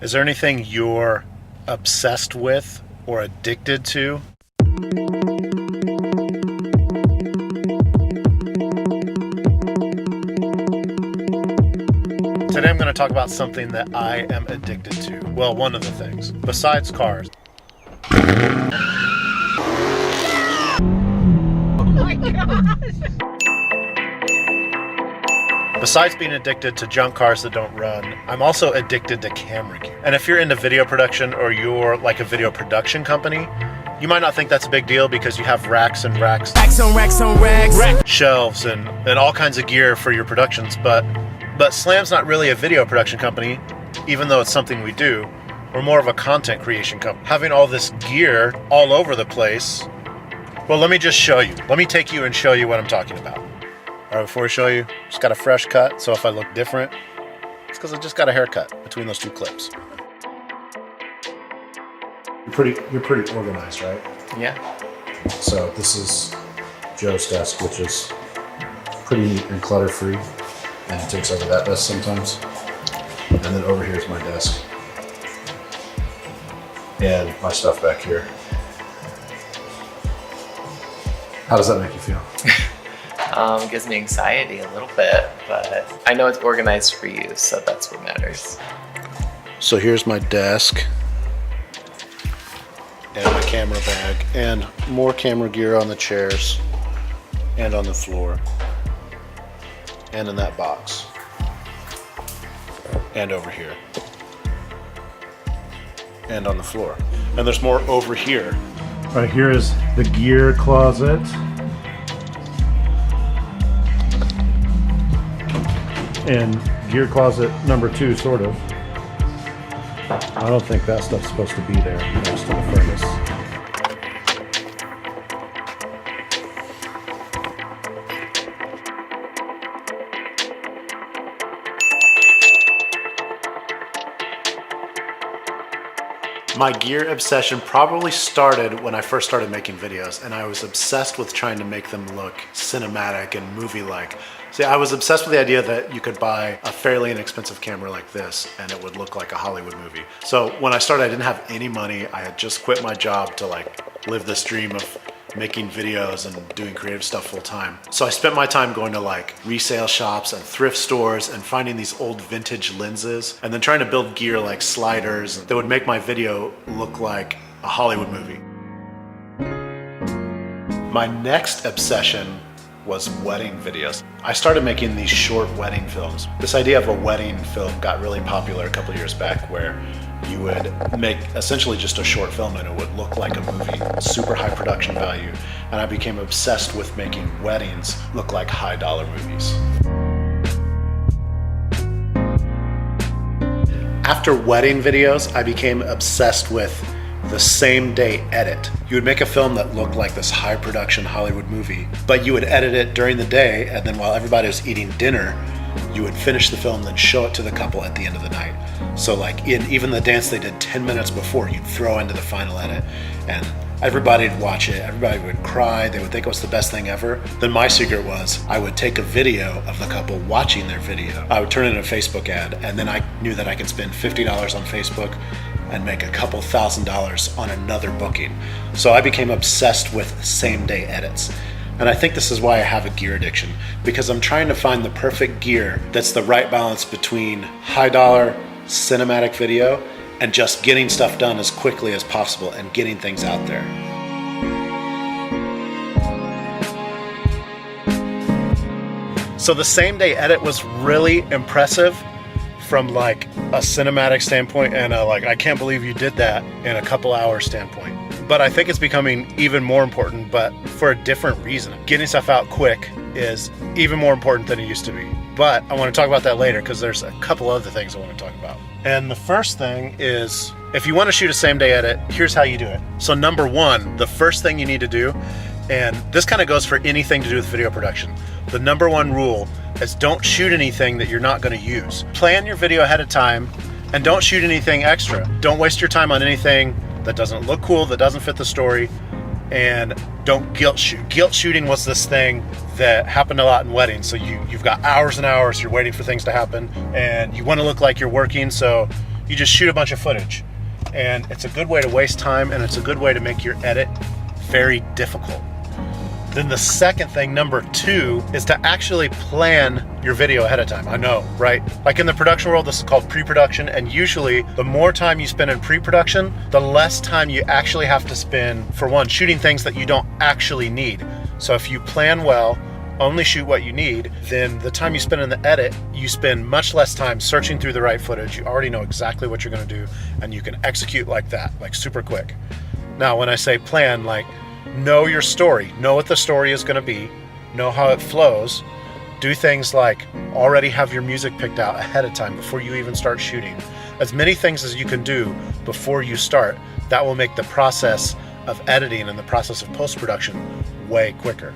Is there anything you're obsessed with or addicted to? Today I'm going to talk about something that I am addicted to. Well, one of the things, besides cars. Oh my gosh! Besides being addicted to junk cars that don't run, I'm also addicted to camera gear. And if you're into video production or you're like a video production company, you might not think that's a big deal because you have racks and racks, Racks on racks on racks, shelves and all kinds of gear for your productions. But Slam's not really a video production company, even though it's something we do. We're more of a content creation company. Having all this gear all over the place, well, let me just show you. Let me take you and show you what I'm talking about. All right, before I show you, just got a fresh cut, so if I look different, it's because I just got a haircut between those two clips. You're pretty organized, right? Yeah. So this is Joe's desk, which is pretty neat and clutter-free, and he takes over that desk sometimes. And then over here is my desk, and my stuff back here. How does that make you feel? It gives me anxiety a little bit, but I know it's organized for you, so that's what matters. So here's my desk and my camera bag and more camera gear on the chairs and on the floor and in that box and over here and on the floor. And there's more over here. Right here is the gear closet. And gear closet number 2, sort of. I don't think that stuff's supposed to be there next to the furnace. My gear obsession probably started when I first started making videos, and I was obsessed with trying to make them look cinematic and movie-like. See, I was obsessed with the idea that you could buy a fairly inexpensive camera like this and it would look like a Hollywood movie. So when I started, I didn't have any money. I had just quit my job to like live this dream of making videos and doing creative stuff full time. So I spent my time going to like resale shops and thrift stores and finding these old vintage lenses and then trying to build gear like sliders that would make my video look like a Hollywood movie. My next obsession was wedding videos. I started making these short wedding films. This idea of a wedding film got really popular a couple years back, where you would make essentially just a short film and it would look like a movie, super high production value. And I became obsessed with making weddings look like high dollar movies. After wedding videos, I became obsessed with the same day edit. You would make a film that looked like this high production Hollywood movie, but you would edit it during the day, and then while everybody was eating dinner, you would finish the film, then show it to the couple at the end of the night. So like in even the dance they did 10 minutes before, you'd throw into the final edit, and everybody'd watch it, everybody would cry, they would think it was the best thing ever. Then my secret was I would take a video of the couple watching their video. I would turn it into a Facebook ad, and then I knew that I could spend $50 on Facebook and make a couple $1,000s on another booking. So I became obsessed with same day edits. And I think this is why I have a gear addiction, because I'm trying to find the perfect gear that's the right balance between high dollar cinematic video and just getting stuff done as quickly as possible and getting things out there. So the same day edit was really impressive from like a cinematic standpoint and I can't believe you did that in a couple hours standpoint. But I think it's becoming even more important, but for a different reason. Getting stuff out quick is even more important than it used to be. But I want to talk about that later because there's a couple other things I want to talk about. And the first thing is, if you want to shoot a same day edit, here's how you do it. So number one, the first thing you need to do, and this kind of goes for anything to do with video production, the number one rule is don't shoot anything that you're not going to use. Plan your video ahead of time and don't shoot anything extra. Don't waste your time on anything that doesn't look cool, that doesn't fit the story, and don't guilt shoot. Guilt shooting was this thing that happened a lot in weddings. So you've got hours and hours, you're waiting for things to happen, and you want to look like you're working, so you just shoot a bunch of footage. And it's a good way to waste time, and it's a good way to make your edit very difficult. Then the second thing, number 2, is to actually plan your video ahead of time. I know, right? Like in the production world, this is called pre-production, and usually the more time you spend in pre-production, the less time you actually have to spend, for one, shooting things that you don't actually need. So if you plan well, only shoot what you need, then the time you spend in the edit, you spend much less time searching through the right footage. You already know exactly what you're gonna do, and you can execute like that, like super quick. Now, when I say plan, like, know your story, know what the story is going to be, know how it flows, do things like already have your music picked out ahead of time before you even start shooting. As many things as you can do before you start, that will make the process of editing and the process of post-production way quicker.